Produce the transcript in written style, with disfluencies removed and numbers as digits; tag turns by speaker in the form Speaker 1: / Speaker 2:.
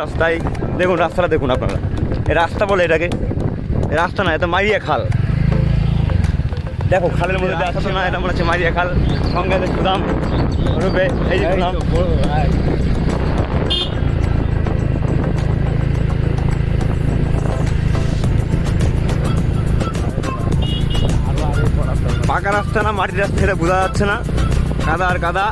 Speaker 1: রাস্তায় দেখুন, রাস্তাটা দেখুন আপনারা, এই রাস্তা বলে এটাকে, রাস্তা না, এটা মারিয়া খাল। দেখো খালের মধ্যে আসছে না, এটা মনে হচ্ছে মারিয়া খাল। সঙ্গে সুদাম রূপে, এই যে সুদাম। পাকা রাস্তা না মাটির রাস্তা, এটা বোঝা যাচ্ছে না, কাদা আর কাদা।